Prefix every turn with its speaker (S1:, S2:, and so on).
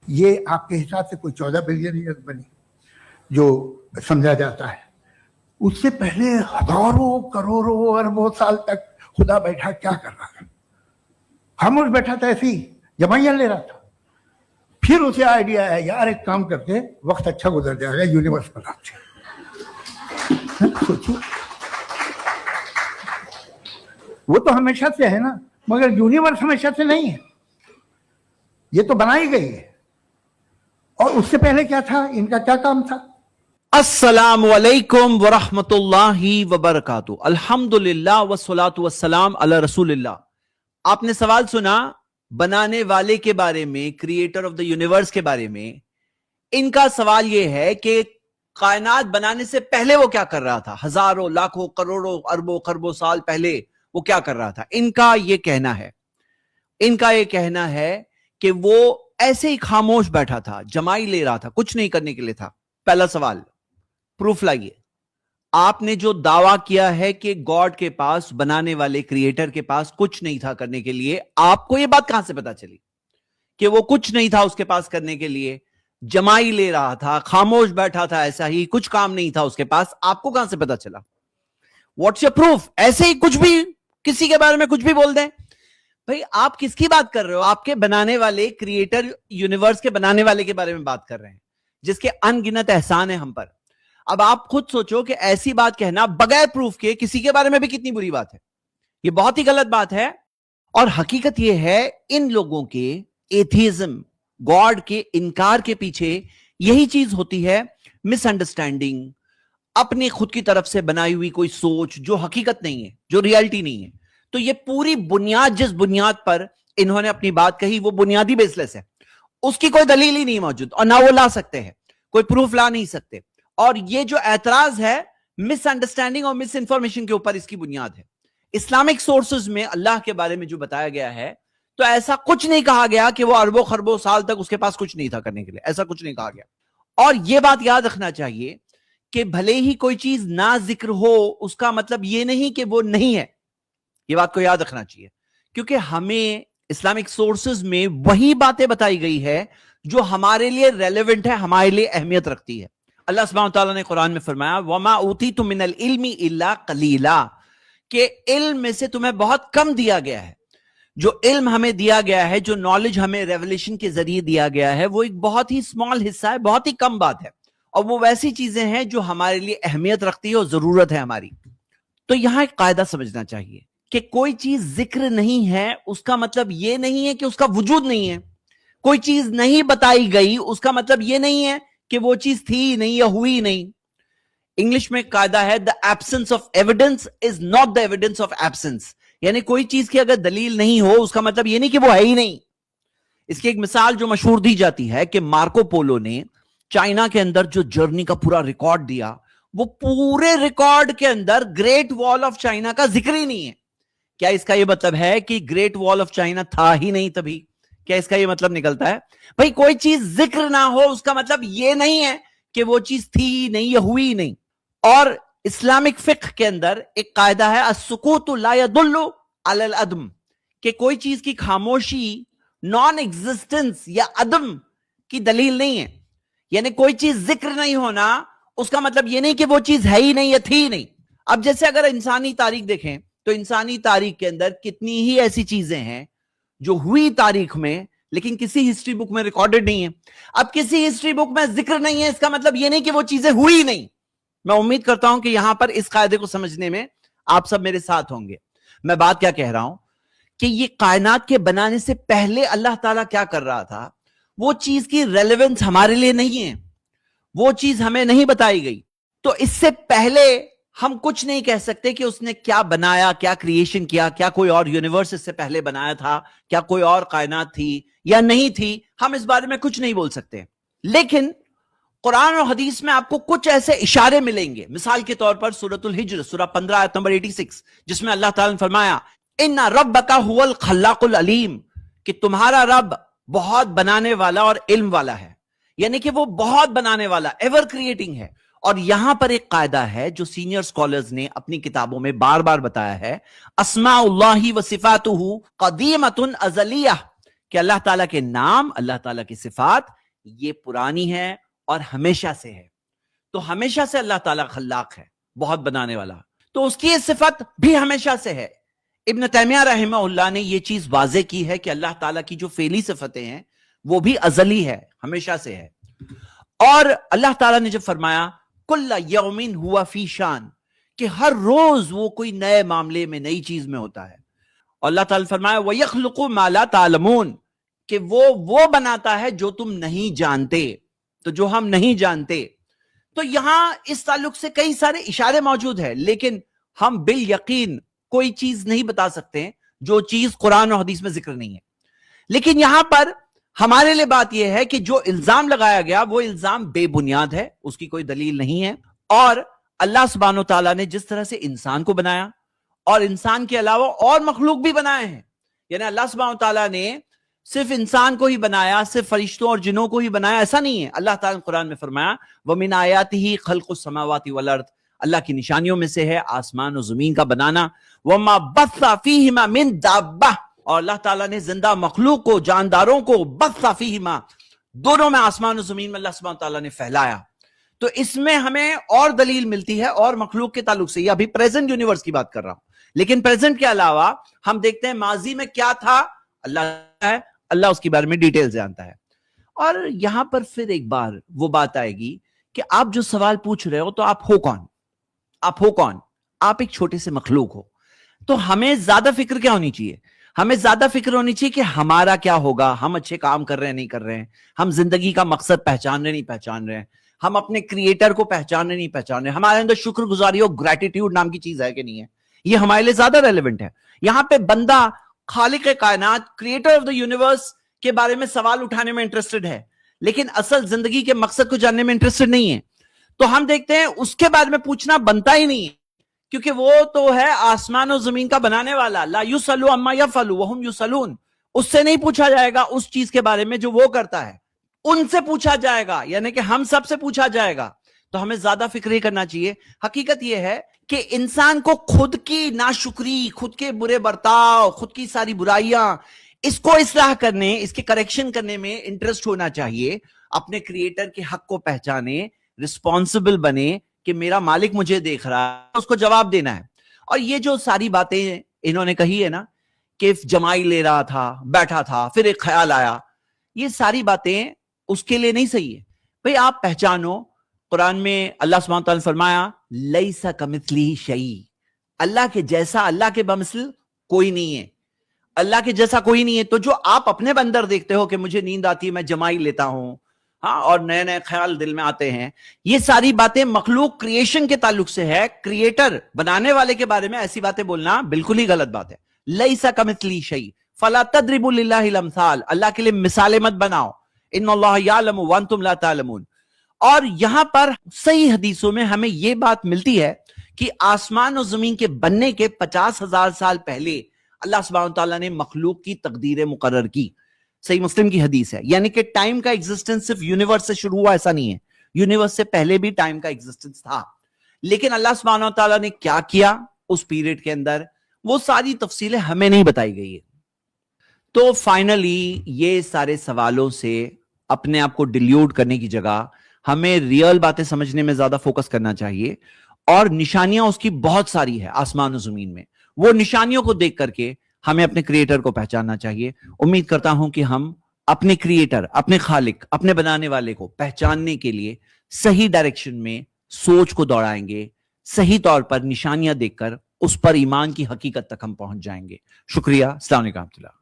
S1: یہ آپ کے حساب سے کوئی 14 بلین ایئر بنی جو سمجھا جاتا ہے. اس سے پہلے ہزاروں کروڑوں اربوں سال تک خدا بیٹھا کیا کر رہا تھا؟ خاموش بیٹھا تھا، ایسے ہی جمائیاں لے رہا تھا. پھر اسے آئیڈیا ہے یار ایک کام کرتے وقت اچھا گزر جائے گا، یونیورس بناتے. سوچو، وہ تو ہمیشہ سے ہے نا، مگر یونیورس ہمیشہ سے نہیں ہے، یہ تو بنائی گئی ہے. اور اس سے پہلے کیا تھا، ان کا کیا کام تھا؟
S2: السلام علیکم ورحمۃ اللہ وبرکاتہ. الحمدللہ والصلاۃ والسلام علی رسول اللہ. آپ نے سوال سنا بنانے والے کے بارے میں، کریٹر آف دا یونیورس کے بارے میں. ان کا سوال یہ ہے کہ کائنات بنانے سے پہلے وہ کیا کر رہا تھا؟ ہزاروں لاکھوں کروڑوں اربوں خربوں سال پہلے وہ کیا کر رہا تھا؟ ان کا یہ کہنا ہے کہ وہ ایسے ہی خاموش بیٹھا تھا، جمائی لے رہا تھا، کچھ نہیں کرنے کے لیے تھا. پہلا سوال، پروف لائیے. آپ نے جو دعویٰ کیا ہے کہ گاڈ کے پاس، بنانے والے کریٹر کے پاس کچھ نہیں تھا کرنے کے لیے، آپ کو یہ بات کہاں سے پتا چلی کہ وہ کچھ نہیں تھا اس کے پاس کرنے کے لیے؟ جمائی لے رہا تھا، خاموش بیٹھا تھا، ایسا ہی کچھ کام نہیں تھا اس کے پاس. آپ کو کہاں سے پتا چلا؟ What's your proof? ایسے ہی کچھ بھی کسی کے بارے میں کچھ بھی بول دیں. بھائی آپ کس کی بات کر رہے ہو؟ آپ کے بنانے والے کریٹر، یونیورس کے بنانے والے کے بارے میں بات کر رہے ہیں، جس کے ان گنت احسان ہیں ہم پر. اب آپ خود سوچو کہ ایسی بات کہنا بغیر پروف کے کسی کے بارے میں بھی کتنی بری بات ہے. یہ بہت ہی غلط بات ہے. اور حقیقت یہ ہے ان لوگوں کے ایتھیزم، گاڈ کے انکار کے پیچھے یہی چیز ہوتی ہے، مس انڈرسٹینڈنگ، اپنی خود کی طرف سے بنائی ہوئی کوئی سوچ جو حقیقت نہیں ہے، جو ریالٹی نہیں ہے. تو یہ پوری بنیاد، جس بنیاد پر انہوں نے اپنی بات کہی، وہ بنیادی بیس لیس ہے. اس کی کوئی دلیل ہی نہیں موجود، اور نہ وہ لا سکتے ہیں، کوئی پروف لا نہیں سکتے. اور یہ جو اعتراض ہے مس انڈرسٹینڈنگ اور مس انفارمیشن کے اوپر، اس کی بنیاد ہے. اسلامک سورسز میں اللہ کے بارے میں جو بتایا گیا ہے، تو ایسا کچھ نہیں کہا گیا کہ وہ اربوں خربوں سال تک اس کے پاس کچھ نہیں تھا کرنے کے لیے. ایسا کچھ نہیں کہا گیا. اور یہ بات یاد رکھنا چاہیے کہ بھلے ہی کوئی چیز نہ ذکر ہو، اس کا مطلب یہ نہیں کہ وہ نہیں ہے. یہ بات کو یاد رکھنا چاہیے، کیونکہ ہمیں اسلامک سورسز میں وہی باتیں بتائی گئی ہے جو ہمارے لیے ریلیونٹ ہے، ہمارے لیے اہمیت رکھتی ہے. اللہ سبحانہ وتعالیٰ نے قرآن میں فرمایا وَمَا أُوتِيتُم مِّنَ الْعِلْمِ إِلَّا قَلِيلًا، کہ علم میں سے تمہیں بہت کم دیا گیا ہے. جو علم ہمیں دیا گیا ہے، جو نالج ہمیں ریولیشن کے ذریعے دیا گیا ہے، وہ ایک بہت ہی اسمال حصہ ہے، بہت ہی کم بات ہے. اور وہ ویسی چیزیں ہیں جو ہمارے لیے اہمیت رکھتی ہے اور ضرورت ہے ہماری. تو یہاں ایک قاعدہ سمجھنا چاہیے کہ کوئی چیز ذکر نہیں ہے اس کا مطلب یہ نہیں ہے کہ اس کا وجود نہیں ہے. کوئی چیز نہیں بتائی گئی اس کا مطلب یہ نہیں ہے کہ وہ چیز تھی نہیں یا ہوئی نہیں. انگلش میں ایک قاعدہ ہے the absence of evidence is not the evidence of absence. یعنی کوئی چیز کی اگر دلیل نہیں ہو اس کا مطلب یہ نہیں کہ وہ ہے ہی نہیں. اس کی ایک مثال جو مشہور دی جاتی ہے کہ مارکو پولو نے چائنا کے اندر جو جرنی کا پورا ریکارڈ دیا، وہ پورے ریکارڈ کے اندر گریٹ وال آف چائنا کا ذکر ہی نہیں ہے. کیا اس کا یہ مطلب ہے کہ گریٹ وال آف چائنا تھا ہی نہیں تبھی؟ کیا اس کا یہ مطلب نکلتا ہے؟ بھائی کوئی چیز ذکر نہ ہو اس کا مطلب یہ نہیں ہے کہ وہ چیز تھی نہیں یا ہوئی نہیں. اور اسلامک فقہ کے اندر ایک قاعدہ ہے السکوت لا يدل علی العدم، کہ کوئی چیز کی خاموشی نان ایگزسٹنس یا عدم کی دلیل نہیں ہے. یعنی کوئی چیز ذکر نہیں ہونا اس کا مطلب یہ نہیں کہ وہ چیز ہے ہی نہیں یا تھی نہیں. اب جیسے اگر انسانی تاریخ دیکھیں تو انسانی تاریخ کے اندر کتنی ہی ایسی چیزیں ہیں جو ہوئی تاریخ میں لیکن کسی ہسٹری بک میں ریکارڈڈ نہیں ہے. اب کسی ہسٹری بک میں ذکر نہیں ہے اس کا مطلب یہ نہیں کہ وہ چیزیں ہوئی نہیں. میں امید کرتا ہوں کہ یہاں پر اس قاعدے کو سمجھنے میں آپ سب میرے ساتھ ہوں گے. میں بات کیا کہہ رہا ہوں کہ یہ کائنات کے بنانے سے پہلے اللہ تعالیٰ کیا کر رہا تھا، وہ چیز کی ریلیونس ہمارے لیے نہیں ہے، وہ چیز ہمیں نہیں بتائی گئی. تو اس سے پہلے ہم کچھ نہیں کہہ سکتے کہ اس نے کیا بنایا، کیا کریشن کیا، کیا کوئی اور یونیورس اس سے پہلے بنایا تھا، کیا کوئی اور کائنات تھی یا نہیں تھی. ہم اس بارے میں کچھ نہیں بول سکتے. لیکن قرآن اور حدیث میں آپ کو کچھ ایسے اشارے ملیں گے. مثال کے طور پر سورۃ الحجر سورہ 15 آیت نمبر 86، جس میں اللہ تعالیٰ نے فرمایا ان ربک هو الخلاق العلیم، کہ تمہارا رب بہت بنانے والا اور علم والا ہے. یعنی کہ وہ بہت بنانے والا، ایور کریٹنگ ہے. اور یہاں پر ایک قاعدہ ہے جو سینئر سکولرز نے اپنی کتابوں میں بار بار بتایا ہے، اسماء اللہ و صفاتہ قدیمۃ ازلیہ، کہ اللہ تعالیٰ کے نام، اللہ تعالیٰ کی صفات یہ پرانی ہے اور ہمیشہ سے ہے. تو ہمیشہ سے اللہ تعالیٰ خلاق ہے، بہت بنانے والا، تو اس کی یہ صفت بھی ہمیشہ سے ہے. ابن تیمیہ رحمہ اللہ نے یہ چیز واضح کی ہے کہ اللہ تعالیٰ کی جو فعلی صفتیں ہیں وہ بھی ازلی ہے، ہمیشہ سے ہے. اور اللہ تعالیٰ نے جب فرمایا کل یوم ہوا فی شان، کہ ہر روز وہ کوئی نئے معاملے میں، نئی چیز میں ہوتا ہے. اور اللہ تعالیٰ نے فرمایا وَيَخْلُقُ مَا لَا تَعْلَمُونَ، کہ وہ بناتا ہے جو تم نہیں جانتے، تو جو ہم نہیں جانتے. تو یہاں اس تعلق سے کئی سارے اشارے موجود ہیں، لیکن ہم بالیقین کوئی چیز نہیں بتا سکتے جو چیز قرآن و حدیث میں ذکر نہیں ہے. لیکن یہاں پر ہمارے لیے بات یہ ہے کہ جو الزام لگایا گیا وہ الزام بے بنیاد ہے، اس کی کوئی دلیل نہیں ہے. اور اللہ سبحانہ و تعالیٰ نے جس طرح سے انسان کو بنایا اور انسان کے علاوہ اور مخلوق بھی بنائے ہیں، یعنی اللہ سبحانہ و تعالیٰ نے صرف انسان کو ہی بنایا، صرف فرشتوں اور جنوں کو ہی بنایا، ایسا نہیں ہے. اللہ تعالیٰ نے قرآن میں فرمایا وَمِنْ آيَاتِهِ خَلْقُ السَّمَاوَاتِ وَالْأَرْضِ، اللہ کی نشانیوں میں سے ہے آسمان و زمین کا بنانا. وَمَا بَثَّ فِيهِمَا مِن دَابَّةٍ، اور اللہ تعالیٰ نے زندہ مخلوق کو، جانداروں کو، بَثَّ فِيهِمَا، دونوں میں، آسمان و زمین میں اللہ سبحانہ تعالیٰ نے پھیلایا. تو اس میں ہمیں اور دلیل ملتی ہے اور مخلوق کے تعلق سے. یہ ابھی پریزنٹ یونیورس کی بات کر رہا ہوں، لیکن پریزنٹ کے علاوہ ہم دیکھتے ہیں ماضی میں کیا تھا، اللہ ہے، اللہ اس کے بارے میں ڈیٹیل جانتا ہے. اور یہاں پر پھر ایک بار وہ بات آئے گی کہ آپ جو سوال پوچھ رہے ہو تو آپ ہو کون؟ آپ ہو کون؟ آپ ایک چھوٹے سے مخلوق ہو. تو ہمیں زیادہ فکر کیا ہونی چاہیے؟ ہمیں زیادہ فکر ہونی چاہیے کہ ہمارا کیا ہوگا، ہم اچھے کام کر رہے ہیں نہیں کر رہے ہیں، ہم زندگی کا مقصد پہچان رہے نہیں پہچان رہے ہیں، ہم اپنے کریٹر کو پہچان رہے نہیں پہچان رہے، ہمارے اندر شکر گزاری اور گریٹیٹیوڈ نام کی چیز ہے کہ نہیں ہے. یہ ہمارے لیے زیادہ ریلیونٹ ہے. یہاں پہ بندہ خالق کائنات، کریٹر آف دا یونیورس کے بارے میں سوال اٹھانے میں انٹرسٹڈ ہے، لیکن اصل زندگی کے مقصد کو جاننے میں انٹرسٹڈ نہیں ہے. تو ہم دیکھتے ہیں اس کے بارے میں پوچھنا بنتا ہی نہیں ہے، کیونکہ وہ تو ہے آسمان و زمین کا بنانے والا. لا یسأل عما یفعل وہم یسألون، اس سے نہیں پوچھا جائے گا اس چیز کے بارے میں جو وہ کرتا ہے، ان سے پوچھا جائے گا، یعنی کہ ہم سب سے پوچھا جائے گا. تو ہمیں زیادہ فکر ہی کرنا چاہیے. حقیقت یہ ہے کہ انسان کو خود کی ناشکری، خود کے برے برتاؤ، خود کی ساری برائیاں، اس کو اصلاح کرنے، اس کے کریکشن کرنے میں انٹرسٹ ہونا چاہیے. اپنے کریٹر کے حق کو پہچانے، رسپانسبل بنے کہ میرا مالک مجھے دیکھ رہا ہے، اس کو جواب دینا ہے. اور یہ جو ساری باتیں انہوں نے کہی ہے نا کہ جمائی لے رہا تھا، بیٹھا تھا، پھر ایک خیال آیا، یہ ساری باتیں اس کے لیے نہیں صحیح ہے. بھئی آپ پہچانو، قرآن میں اللہ سبحانہ تعالیٰ نے فرمایا لیس کمثلہ شیء، اللہ کے جیسا، اللہ کے بمثل کوئی نہیں ہے، اللہ کے جیسا کوئی نہیں ہے. تو جو آپ اپنے اندر دیکھتے ہو کہ مجھے نیند آتی ہے میں جمائی لیتا ہوں، ہاں، اور نئے نئے خیال دل میں آتے ہیں، یہ ساری باتیں مخلوق کریشن کے تعلق سے ہے. کریٹر، بنانے والے کے بارے میں ایسی باتیں بولنا بالکل ہی غلط بات ہے. لیس کمثلہ شیء فلا تضربوا للہ الامثال، اللہ کے لیے مثالیں مت بناؤ. ان اللہ یعلم وانتم لا تعلمون. اور یہاں پر صحیح حدیثوں میں ہمیں یہ بات ملتی ہے کہ آسمان و زمین کے بننے کے 50,000 سال پہلے اللہ سبحانہ تعالیٰ نے مخلوق کی تقدیر مقرر کی. صحیح مسلم کی حدیث ہے. یعنی کہ ٹائم کا ایگزسٹنس صرف یونیورس سے شروع ہوا ایسا نہیں ہے، یونیورس سے پہلے بھی ٹائم کا ایگزسٹنس تھا. لیکن اللہ سبحانہ تعالیٰ نے کیا کیا اس پیریڈ کے اندر، وہ ساری تفصیلیں ہمیں نہیں بتائی گئی ہے. تو فائنلی یہ سارے سوالوں سے اپنے آپ کو ڈیلیوٹ کرنے کی جگہ ہمیں ریئل باتیں سمجھنے میں زیادہ فوکس کرنا چاہیے. اور نشانیاں اس کی بہت ساری ہے آسمان و زمین میں، وہ نشانیوں کو دیکھ کر کے ہمیں اپنے کریٹر کو پہچاننا چاہیے. امید کرتا ہوں کہ ہم اپنے کریٹر، اپنے خالق، اپنے بنانے والے کو پہچاننے کے لیے صحیح ڈائریکشن میں سوچ کو دوڑائیں گے، صحیح طور پر نشانیاں دیکھ کر اس پر ایمان کی حقیقت تک ہم پہنچ جائیں گے. شکریہ. السلام علیکم.